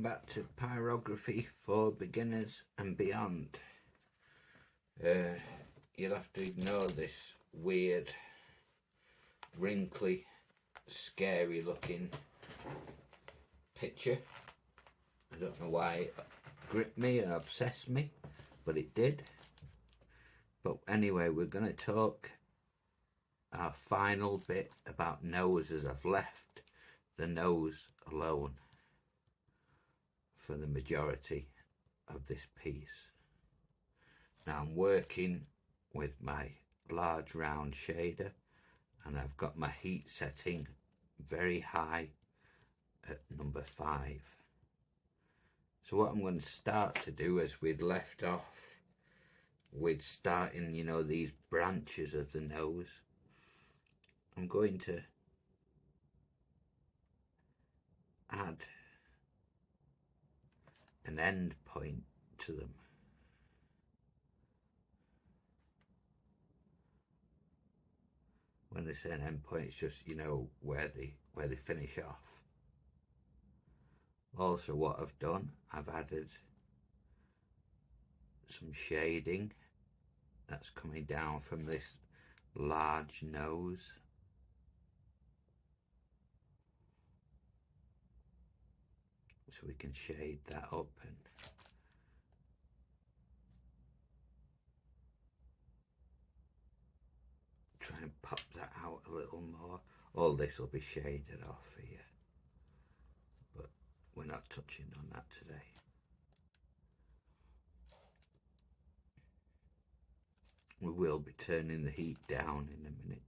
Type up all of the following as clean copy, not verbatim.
welcome back to Pyrography for beginners and beyond. You'll have to ignore this weird, wrinkly, scary looking picture. I don't know why it gripped me and obsessed me, but it did. But anyway, we're going to talk our final bit about noses. I've left the nose alone for the majority of this piece. Now I'm working with my large round shader and I've got my heat setting very high at number 5. So what I'm going to start to do, as we'd left off with starting, these branches of the nose, I'm going to add an end point to them. When I say an end point, it's just where they finish off. Also, what I've done, I've added some shading that's coming down from this large nose. So we can shade that up and try and pop that out a little more. All this will be shaded off here, but we're not touching on that today. We will be turning the heat down in a minute.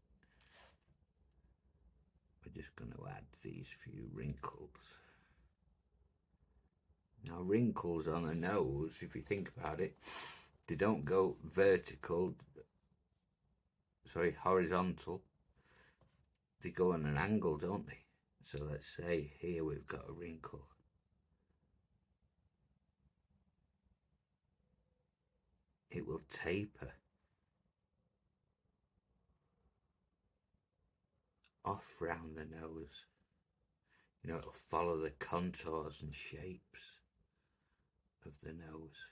We're just going to add these few wrinkles. Now, wrinkles on a nose, if you think about it, they don't go horizontal. They go on an angle, don't they? So let's say here we've got a wrinkle. It will taper off round the nose. It'll follow the contours and shapes of the nose.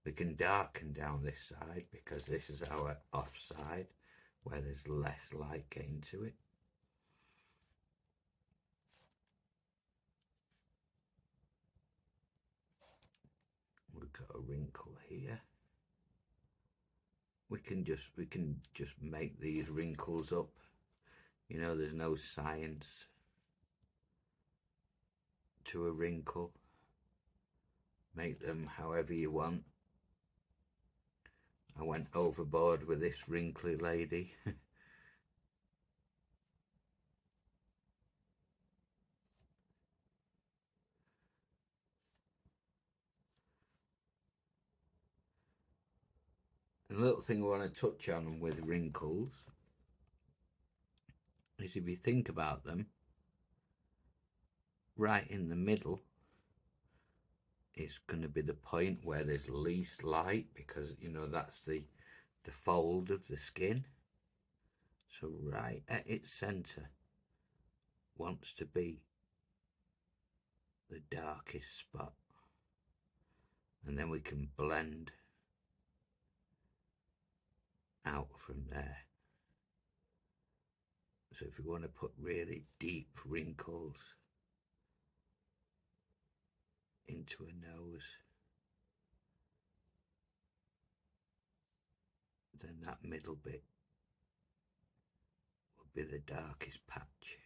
We can darken down this side because this is our off side where there's less light getting to it. We've got a wrinkle here. We can just make these wrinkles up. There's no science to a wrinkle. Make them however you want. I went overboard with this wrinkly lady. And a little thing I want to touch on with wrinkles is, if you think about them, right in the middle is going to be the point where there's least light, because that's the fold of the skin. So right at its center wants to be the darkest spot, and then we can blend out from there. So if we want to put really deep wrinkles into a nose, then that middle bit will be the darkest patch.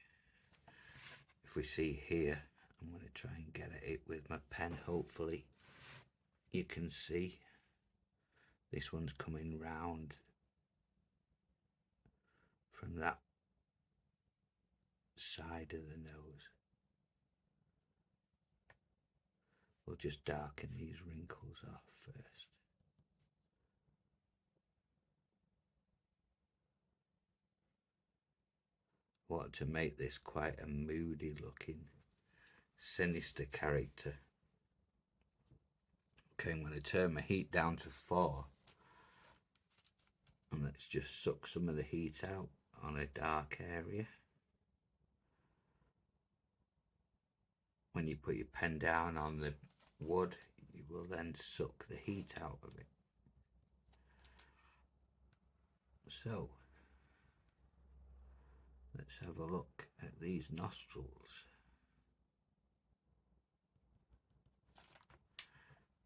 If we see here, I'm going to try and get at it with my pen. Hopefully you can see this one's coming round from that side of the nose. We'll just darken these wrinkles off first. I want to make this quite a moody looking, sinister character. Okay, I'm going to turn my heat down to 4. And let's just suck some of the heat out on a dark area. when you put your pen down on the wood, you will then suck the heat out of it. So let's have a look at these nostrils.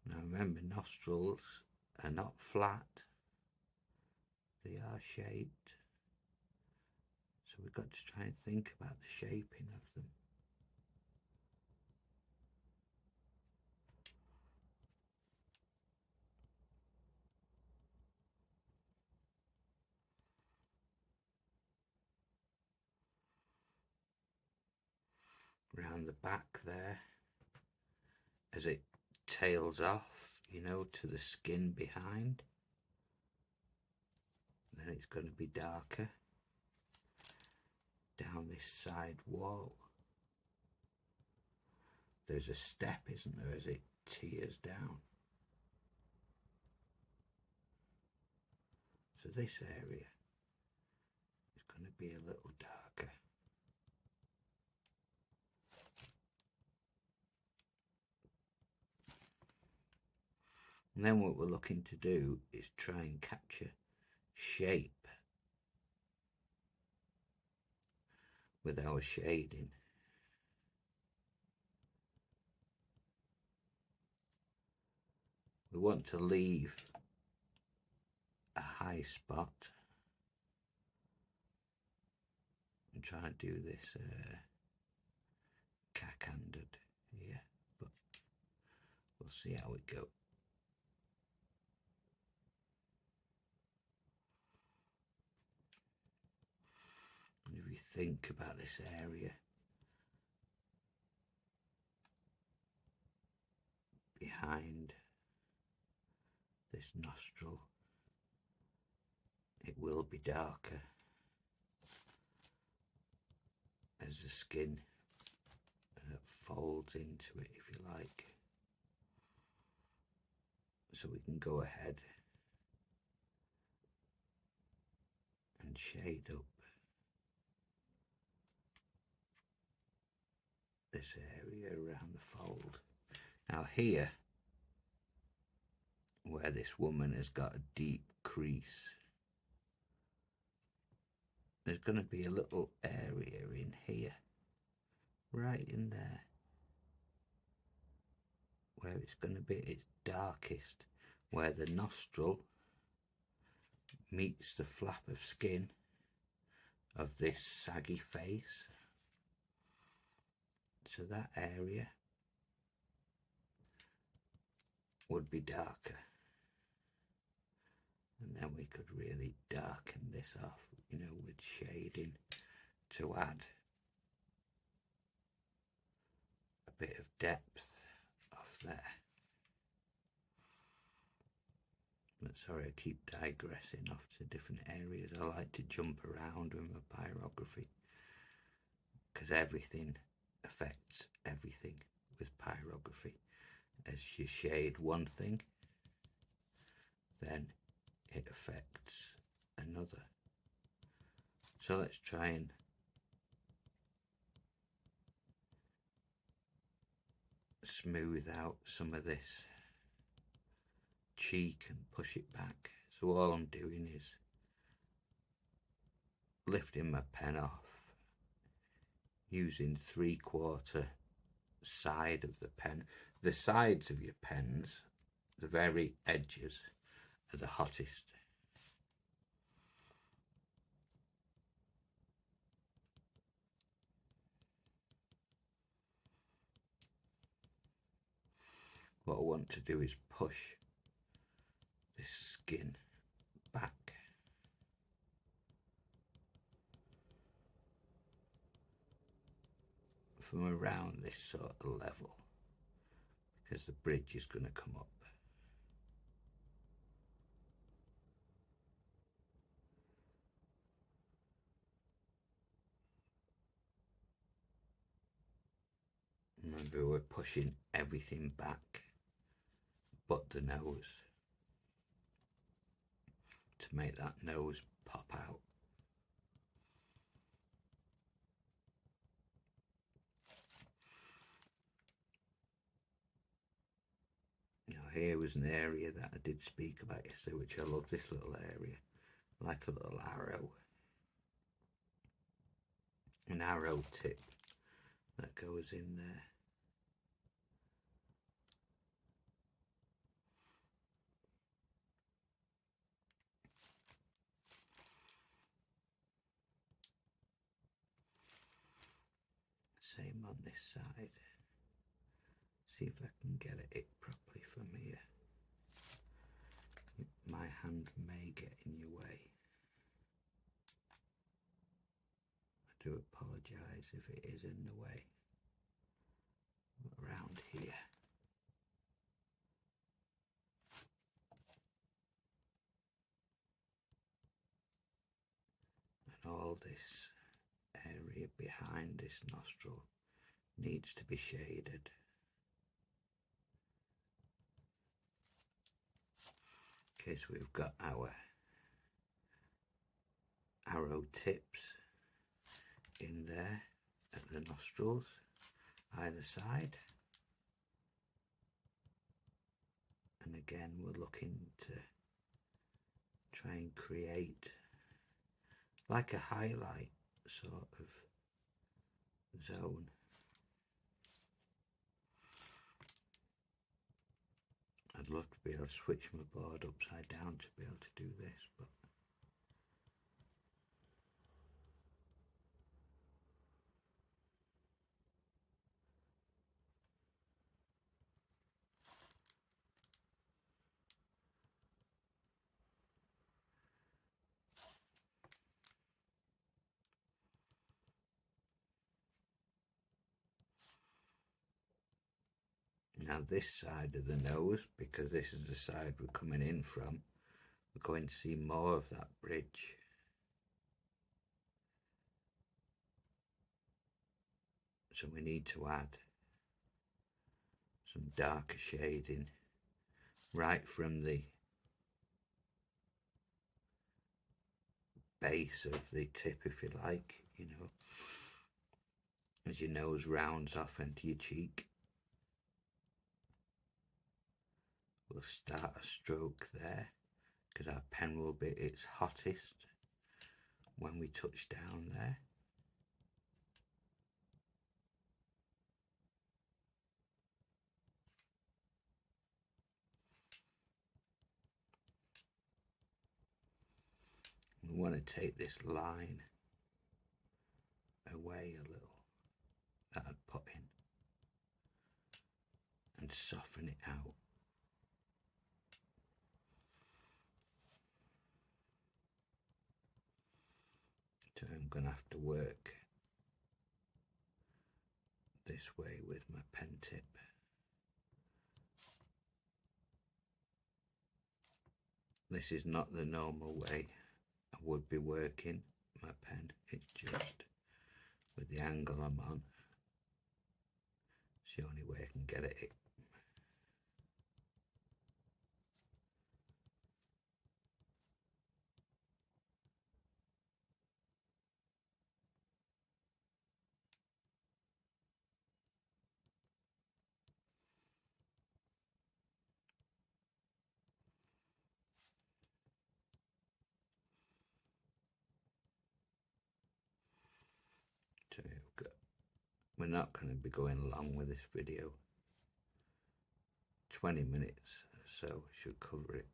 Now remember, nostrils are not flat, they are shaped. So we've got to try and think about the shaping of them. Round the back there, as it tails off, you know, to the skin behind, then it's going to be darker. Down this side wall, there's a step, isn't there, as it tears down. So this area is going to be a little darker. And then what we're looking to do is try and capture shape with our shading. We want to leave a high spot and try and do this cack-handed here, but we'll see how it goes. And if you think about this area behind this nostril, it will be darker as the skin folds into it, if you like. So we can go ahead and shade up this area around the fold. Now here, where this woman has got a deep crease, there's going to be a little area in here, right in there, where it's going to be its darkest, where the nostril meets the flap of skin of this saggy face. So that area would be darker, and then we could really darken this off, you know, with shading to add a bit of depth off there. But sorry, I keep digressing off to different areas. I like to jump around with my pyrography because everything affects everything with pyrography. As you shade one thing, then it affects another. So let's try and smooth out some of this cheek and push it back. So all I'm doing is lifting my pen off, using 3/4 side of the pen. The sides of your pens, the very edges, are the hottest. What I want to do is push this skin back. From around this sort of level, because the bridge is going to come up. Remember, we're pushing everything back but the nose to make that nose pop out. here was an area that I did speak about yesterday, which I love, this little area, like a little arrow, an arrow tip that goes in there. Same on this side. See if I can get it properly from here. My hand may get in your way. I do apologise if it is in the way. Around here. And all this area behind this nostril needs to be shaded. Okay, so we've got our arrow tips in there at the nostrils, either side. And again, we're looking to try and create like a highlight sort of zone. I'd love to be able to switch my board upside down to be able to do this, but now this side of the nose, because this is the side we're coming in from, we're going to see more of that bridge. So we need to add some darker shading right from the base of the tip, if you like, you know, as your nose rounds off into your cheek. We'll start a stroke there because our pen will be its hottest when we touch down there. We want to take this line away a little that I'd put in and soften it out. So I'm going to have to work this way with my pen tip. This is not the normal way I would be working my pen, it's just with the angle I'm on. It's the only way I can get it. So we're not going to be going long with this video. 20 minutes or so should cover it.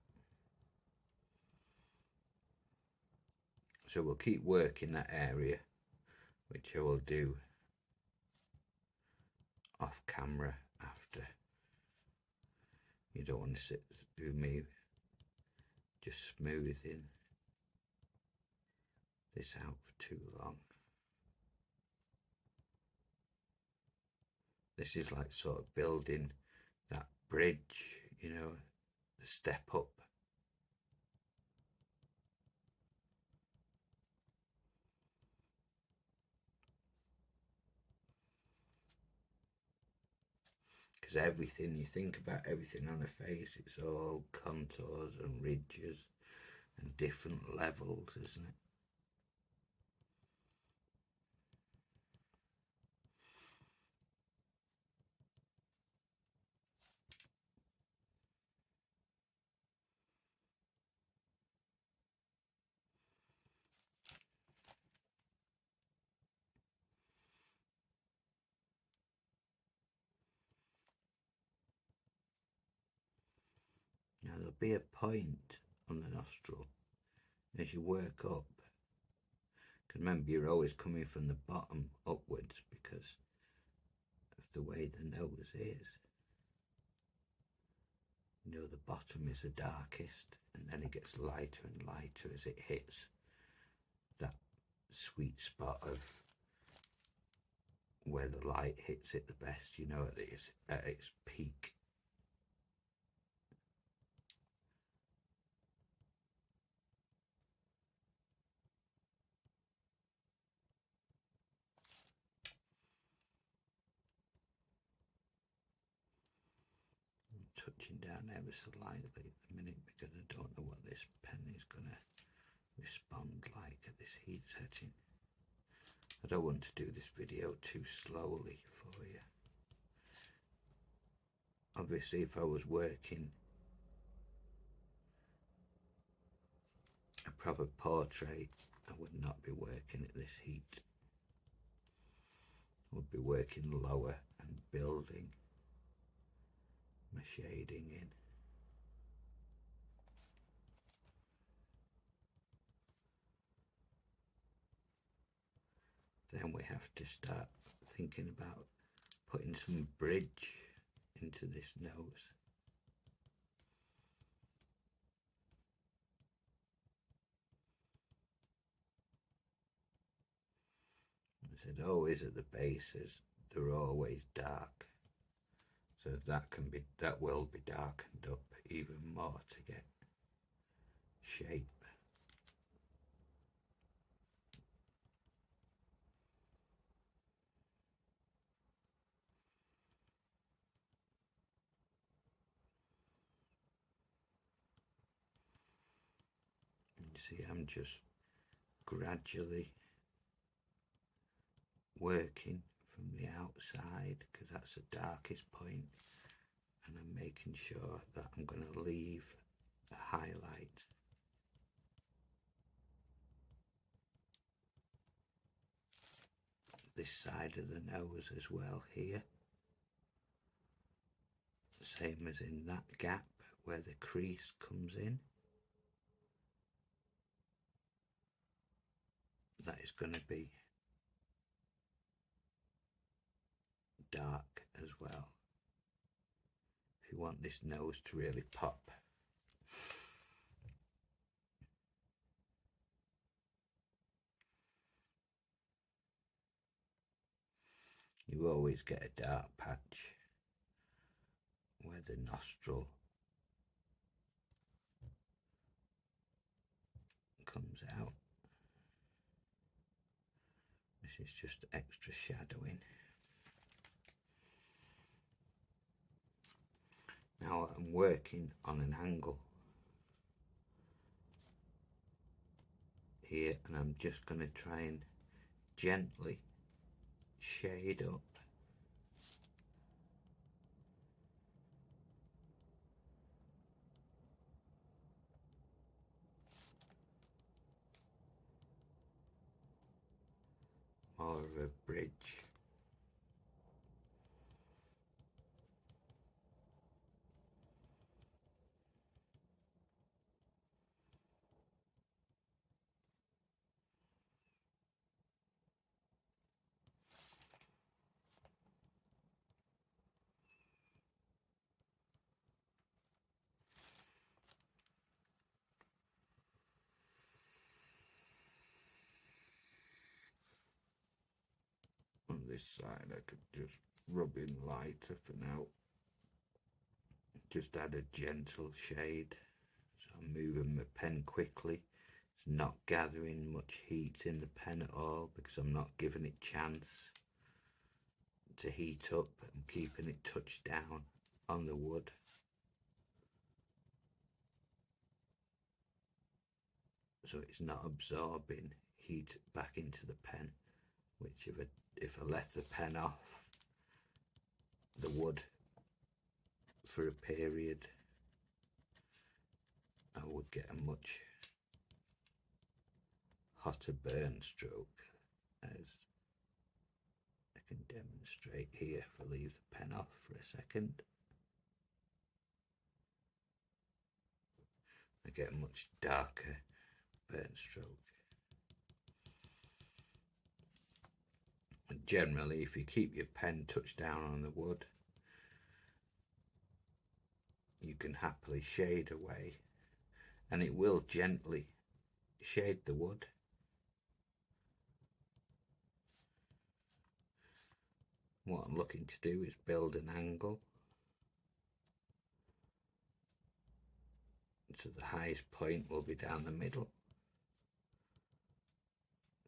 So we'll keep working that area, which I will do off camera after. You don't want to sit through me just smoothing this out for too long. This is like sort of building that bridge, you know, the step up. Because everything, you think about everything on the face, it's all contours and ridges and different levels, isn't it? there'll be a point on the nostril as you work up. Because remember, you're always coming from the bottom upwards because of the way the nose is. You know, the bottom is the darkest, and then it gets lighter and lighter as it hits that sweet spot of where the light hits it the best, you know, at its peak. I'm touching down ever so lightly at the minute because I don't know what this pen is going to respond like at this heat setting. I don't want to do this video too slowly for you. Obviously, if I was working a proper portrait, I would not be working at this heat. I would be working lower and building my shading in. Then we have to start thinking about putting some bridge into this nose. I said always at the bases they're always dark, so that will be darkened up even more to get shape. You see, I'm just gradually working from the outside because that's the darkest point, and I'm making sure that I'm going to leave a highlight this side of the nose as well here, same as in that gap where the crease comes in. That is going to be dark as well if you want this nose to really pop. You always get a dark patch where the nostril comes out. This is just extra shadowing. Now I'm working on an angle here, and I'm just going to try and gently shade up more of a bridge. On this side I could just rub in lighter for now, just add a gentle shade. So I'm moving my pen quickly. It's not gathering much heat in the pen at all because I'm not giving it chance to heat up. I'm keeping it touched down on the wood. So it's not absorbing heat back into the pen, which if I left the pen off the wood for a period, I would get a much hotter burn stroke, as I can demonstrate here if I leave the pen off for a second. get a much darker burnt stroke. And generally, if you keep your pen touched down on the wood, you can happily shade away, and it will gently shade the wood. What I'm looking to do is build an angle, so the highest point will be down the middle.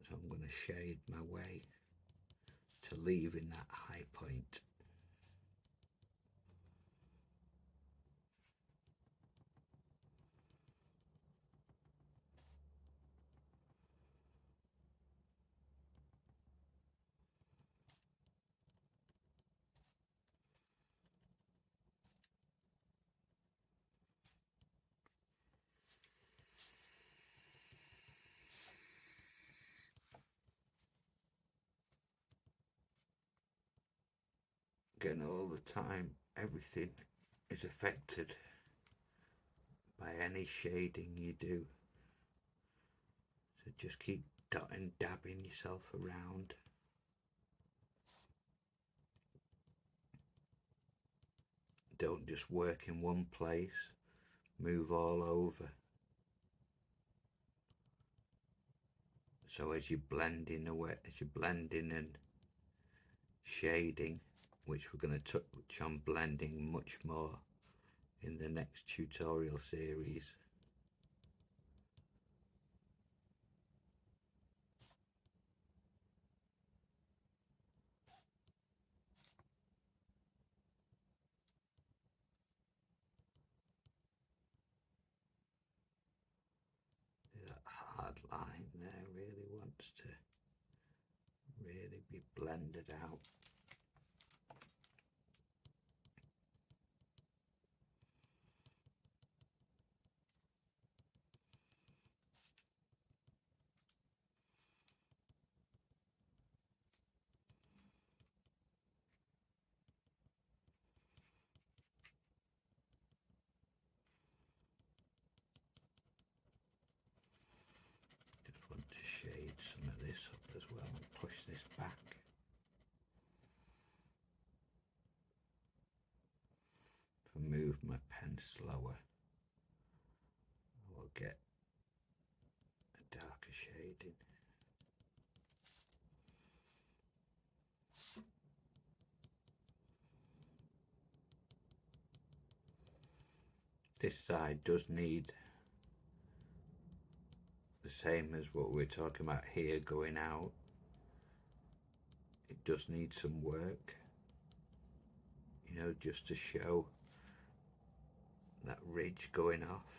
So I'm going to shade my way to leaving that high point. Again, all the time, everything is affected by any shading you do. So just keep dotting, dabbing yourself around. Don't just work in one place, move all over. So as you're blending away, as you're blending and shading, which we're going to touch on blending much more in the next tutorial series. That hard line there really wants to really be blended out. Just want to shade some of this up as well and push this back. If I move my pen slower, I will get a darker shading. This side does need the same as what we're talking about here going out. It does need some work, you know, just to show that ridge going off.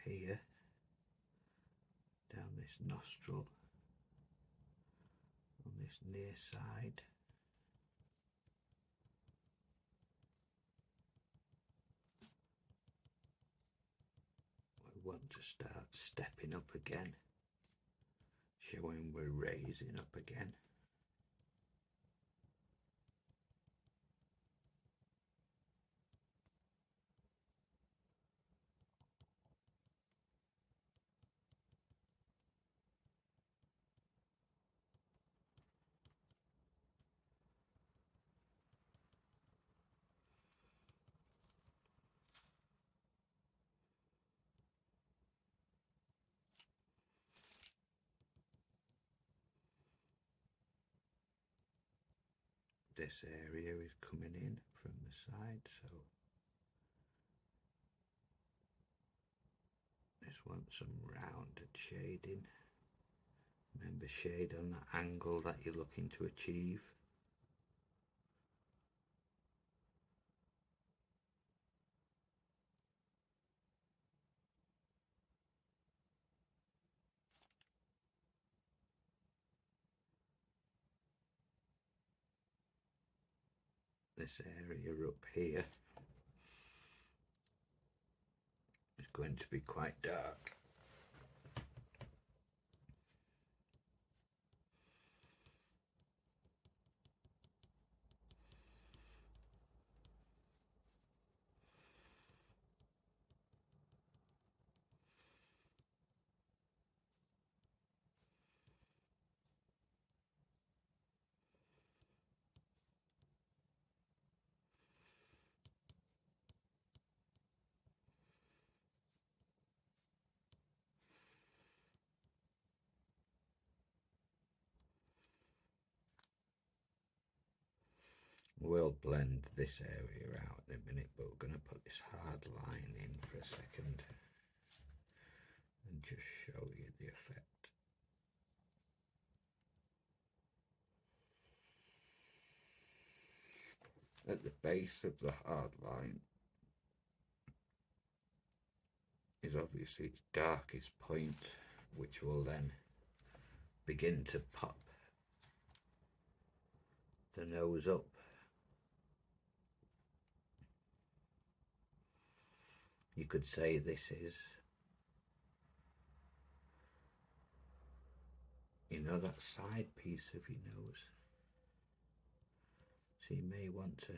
Here, down this nostril, on this near side. We want to start stepping up again, showing we're raising up again. This area is coming in from the side, so this wants some rounded shading. Remember, shade on the angle that you're looking to achieve. this area up here is going to be quite dark. We'll blend this area out in a minute, but we're going to put this hard line in for a second and just show you the effect. At the base of the hard line is obviously its darkest point, which will then begin to pop the nose up. You could say this is, you know, that side piece of your nose. So you may want to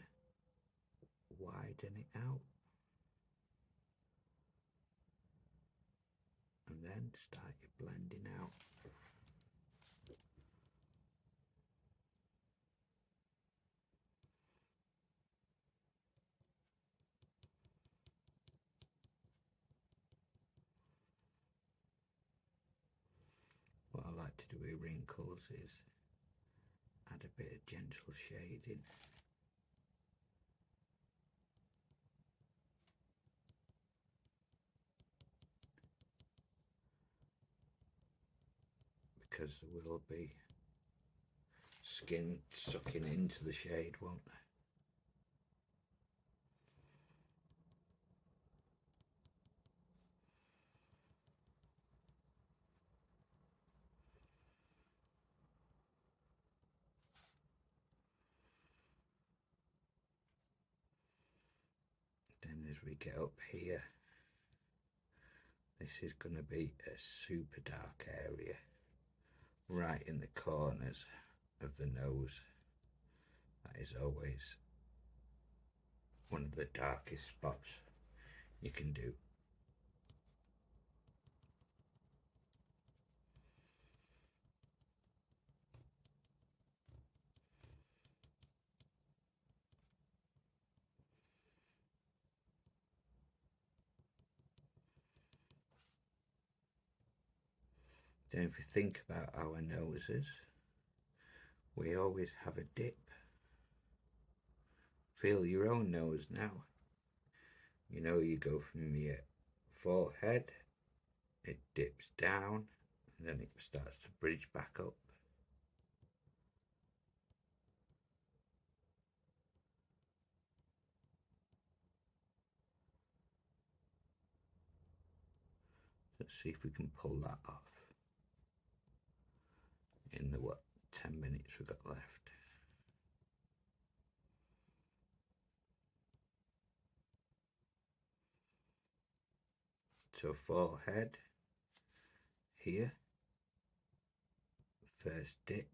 widen it out and then start your blending out. What I like to do with wrinkles is add a bit of gentle shading. Because there will be skin sucking into the shade, won't there? Then as we get up here, this is going to be a super dark area right in the corners of the nose. That is always one of the darkest spots you can do. Then if you think about our noses, we always have a dip. Feel your own nose now. You know, you go from your forehead, it dips down, and then it starts to bridge back up. Let's see if we can pull that off in the 10 minutes we've got left. So forehead, here, first dip,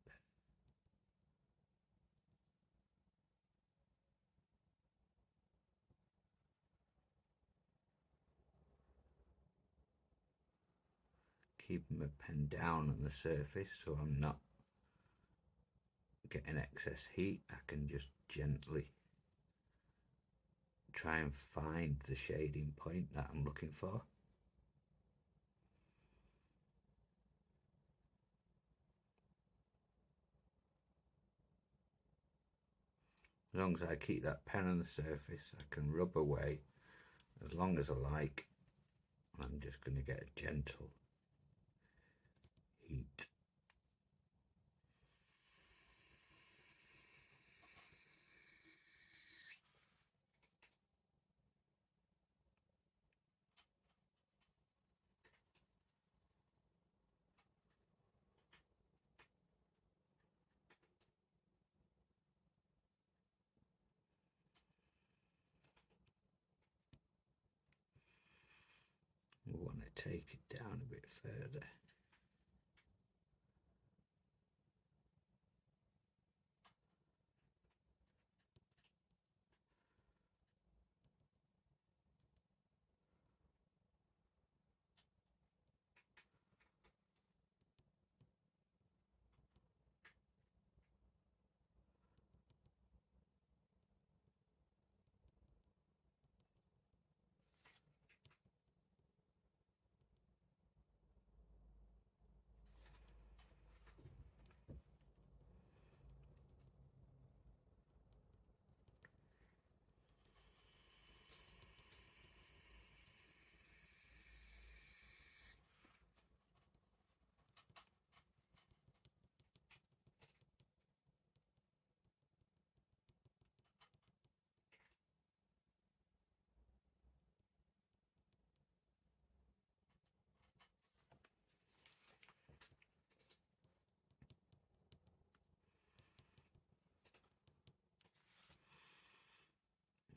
keeping my pen down on the surface so I'm not getting excess heat. I can just gently try and find the shading point that I'm looking for. As long as I keep that pen on the surface, I can rub away as long as I like. I'm just going to get a gentle heat. take it down a bit further.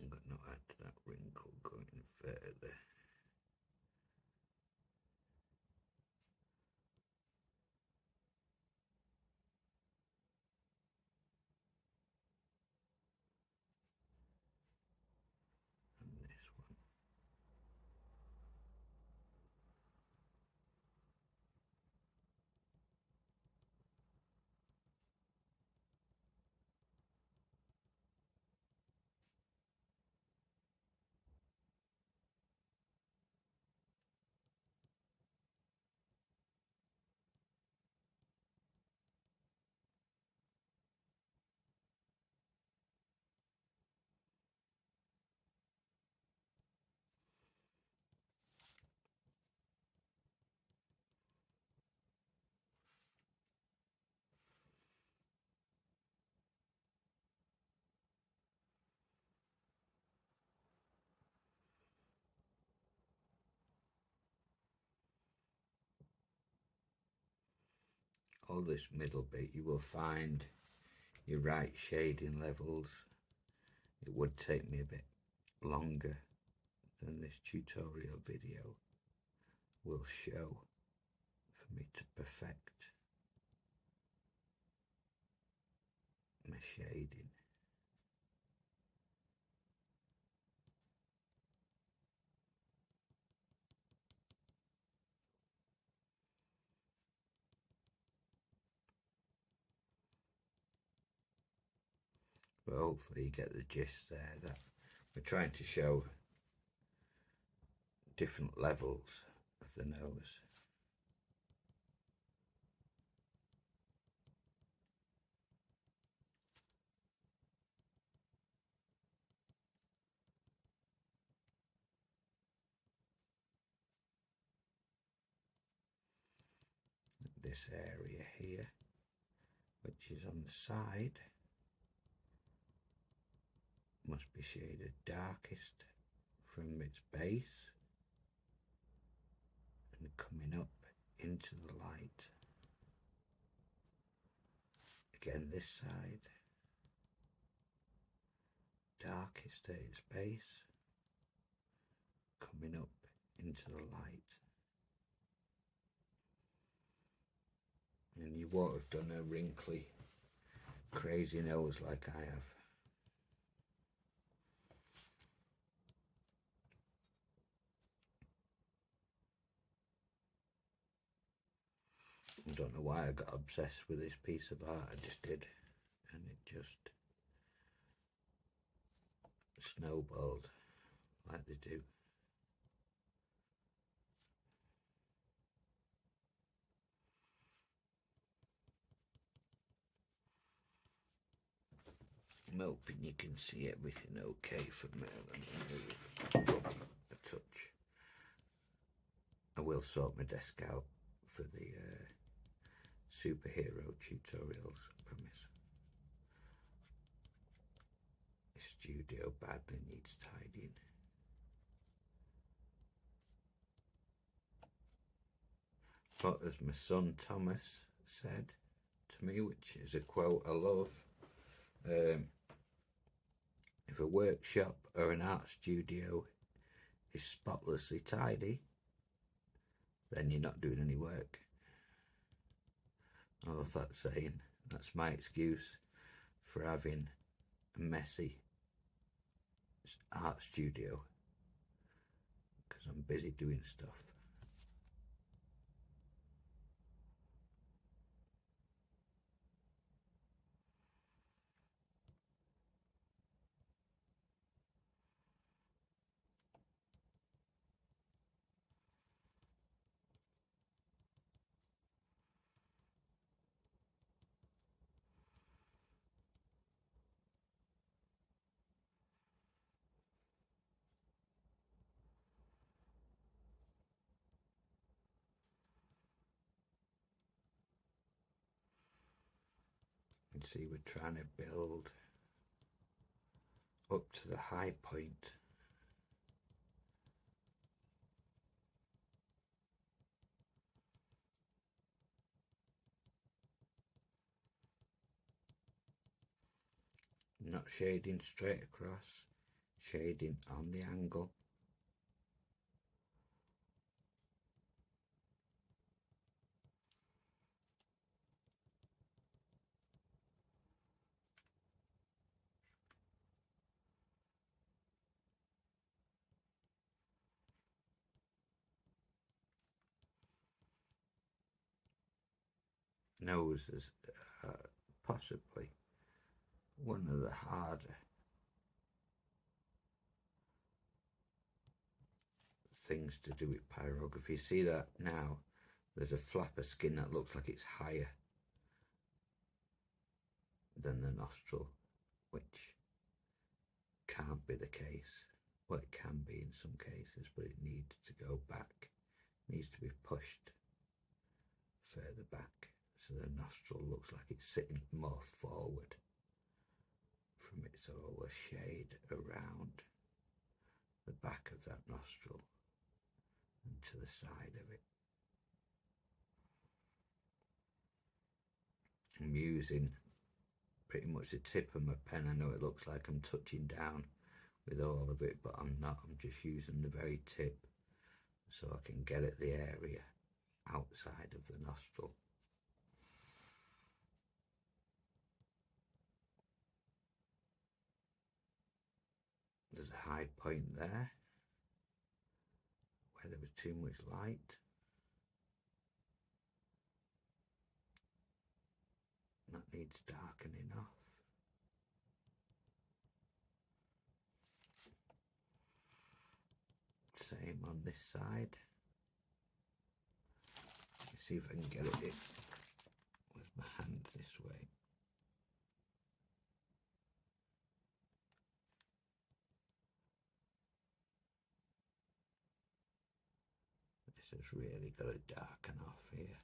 I'm going to add that wrinkle going further. And this one. All this middle bit you will find your right shading levels. It would take me a bit longer than this tutorial video will show for me to perfect my shading. But hopefully you get the gist there that we're trying to show different levels of the nose. This area here, which is on the side, must be shaded darkest from its base and coming up into the light. Again, this side, darkest at its base, coming up into the light. And you won't have done a wrinkly, crazy nose like I have. I don't know why I got obsessed with this piece of art, I just did, and it just snowballed like they do. I'm hoping you can see everything okay from there. Let me move up a touch. I will sort my desk out for the superhero tutorials, I promise. The studio badly needs tidying. But as my son Thomas said to me, which is a quote I love, if a workshop or an art studio is spotlessly tidy, then you're not doing any work. I love that saying. That's my excuse for having a messy art studio, because I'm busy doing stuff. And see, we're trying to build up to the high point. Not shading straight across, shading on the angle. Nose is possibly one of the harder things to do with pyrography. See that now? There's a flap of skin that looks like it's higher than the nostril, which can't be the case. Well, it can be in some cases, but it needs to go back. It needs to be pushed further back, so the nostril looks like it's sitting more forward from it, so all the shade around the back of that nostril and to the side of it. I'm using pretty much the tip of my pen. I know it looks like I'm touching down with all of it, but I'm not. I'm just using the very tip so I can get at the area outside of the nostril. There's a high point there where there was too much light. That needs darkening off. Same on this side. Let's see if I can get it in with my hand this way. This has really got to darken off here.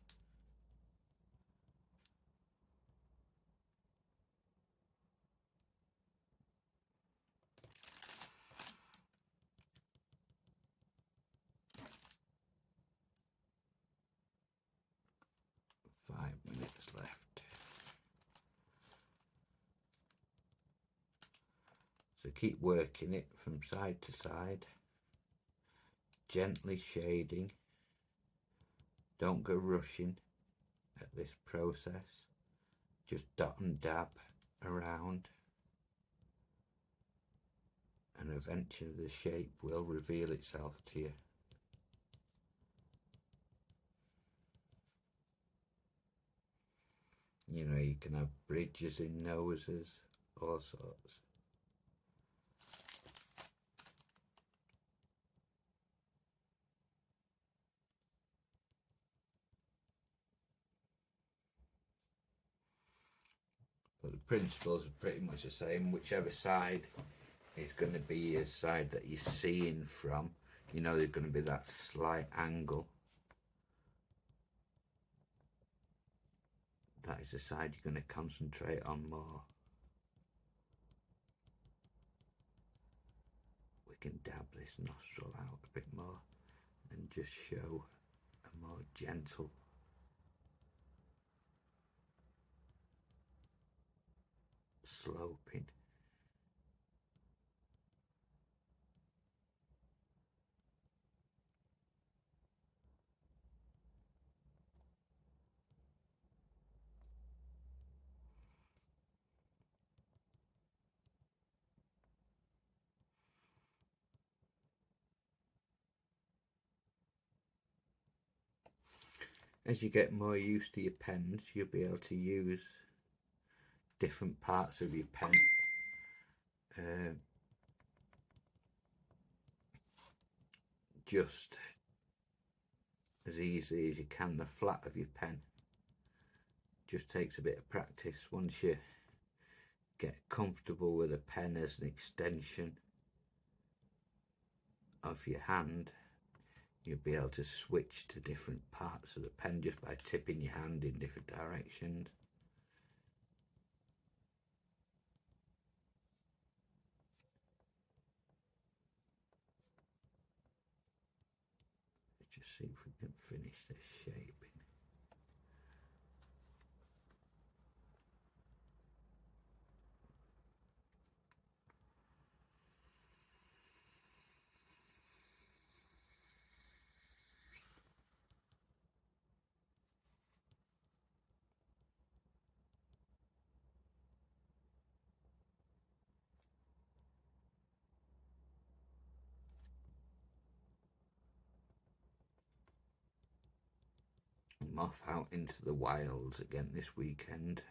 Minutes left. So keep working it from side to side, gently shading. Don't go rushing at this process. Just dot and dab around, and eventually the shape will reveal itself to you. You know, you can have bridges in noses, all sorts. But the principles are pretty much the same. Whichever side is going to be a side that you're seeing from, you know, there's going to be that slight angle. That is the side you're going to concentrate on more. We can dab this nostril out a bit more and just show a more gentle sloping. as you get more used to your pens, you'll be able to use different parts of your pen. Just as easily as you can the flat of your pen. Just takes a bit of practice. Once you get comfortable with a pen as an extension of your hand, you'll be able to switch to different parts of the pen just by tipping your hand in different directions. Let's just see if we can finish this shaping. I'm off out into the wilds again this weekend.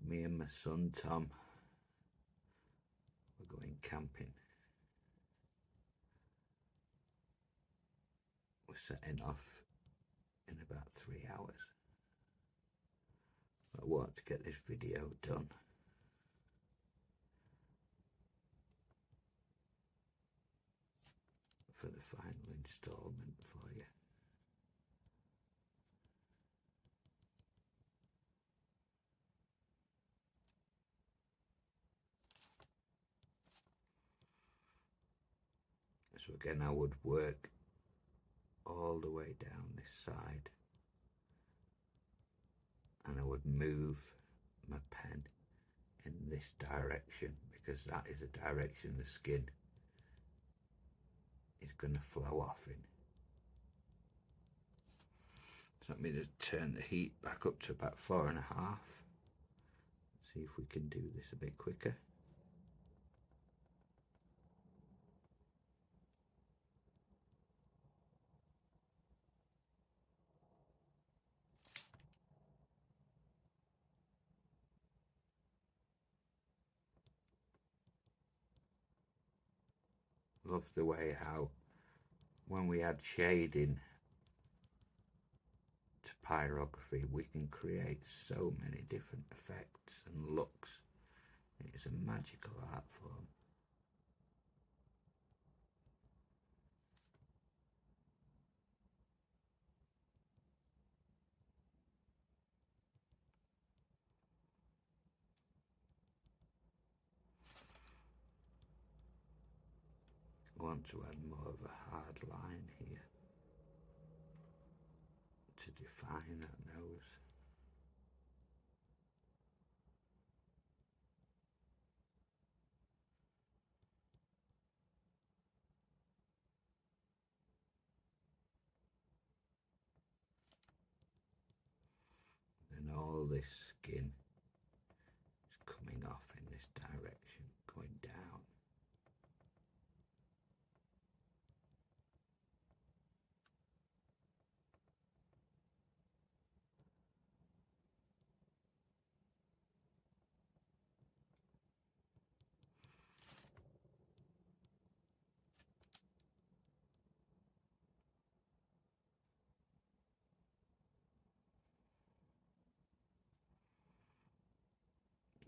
Me and my son Tom, we're going camping. We're setting off in about 3 hours. I want to get this video done. For the final installment for you. So again, I would work all the way down this side and I would move my pen in this direction because that is the direction the skin is going to flow off in. So let me just turn the heat back up to about 4.5. See if we can do this a bit quicker. Love the way how when we add shading to pyrography we can create so many different effects and looks. It is a magical art form. I want to add more of a hard line here to define that nose. And all this skin is coming off in this direction, going down.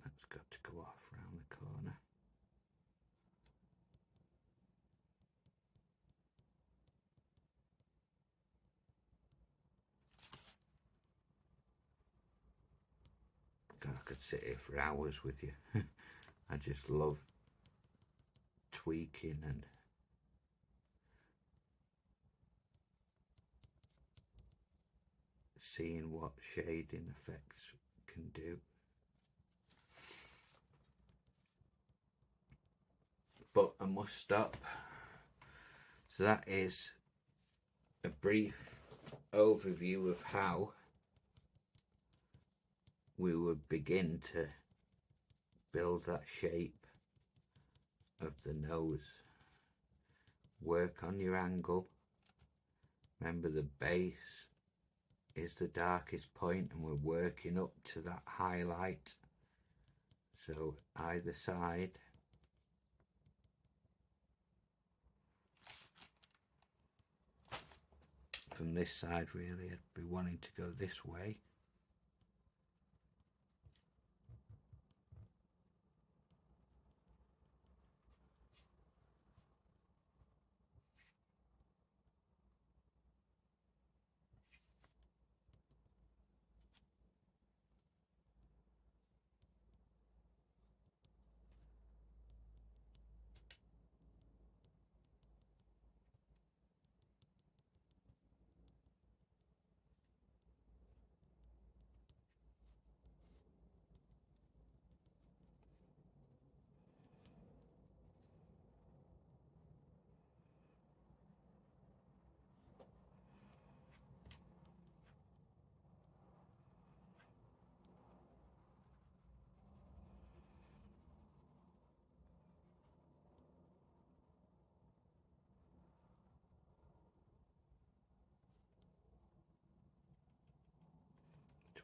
That's got to go off round the corner. God, I could sit here for hours with you. I just love tweaking and seeing what shading effects can do. But I must stop. So that is a brief overview of how we would begin to build that shape of the nose. Work on your angle. Remember the base is the darkest point, and we're working up to that highlight. So either side. From this side really, I'd be wanting to go this way.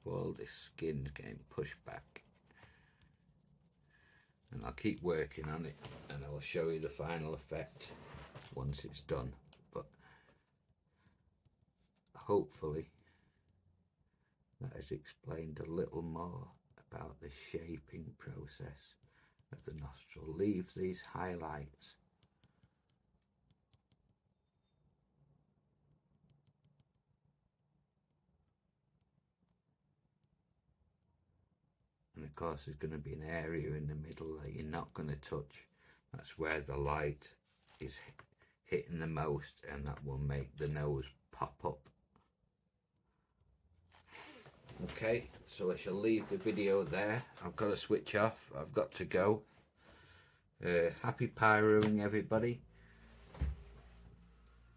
All this skin's getting pushed back, and I'll keep working on it, and I'll show you the final effect once it's done. But hopefully that has explained a little more about the shaping process of the nostril. Leave these highlights. And of course there's going to be an area in the middle that you're not going to touch. That's where the light is hitting the most, and that will make the nose pop up. Okay, so I shall leave the video there. I've got to switch off. I've got to go. Happy pyroing, everybody.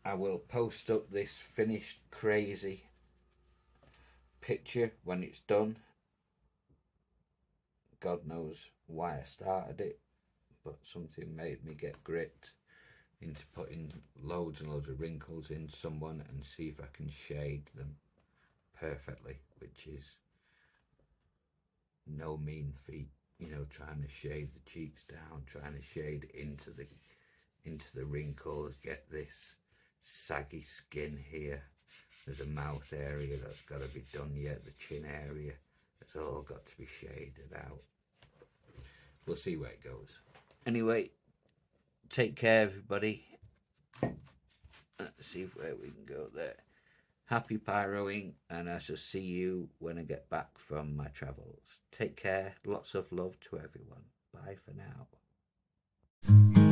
I will post up this finished crazy picture when it's done. God knows why I started it, but something made me get gripped into putting loads and loads of wrinkles in someone and see if I can shade them perfectly, which is no mean feat, you know, trying to shade the cheeks down, trying to shade into the wrinkles, get this saggy skin here. There's a mouth area that's got to be done yet, the chin area, it's all got to be shaded out. We'll see where it goes. Anyway, take care, everybody. Let's see where we can go there. Happy pyroing, and I shall see you when I get back from my travels. Take care. Lots of love to everyone. Bye for now.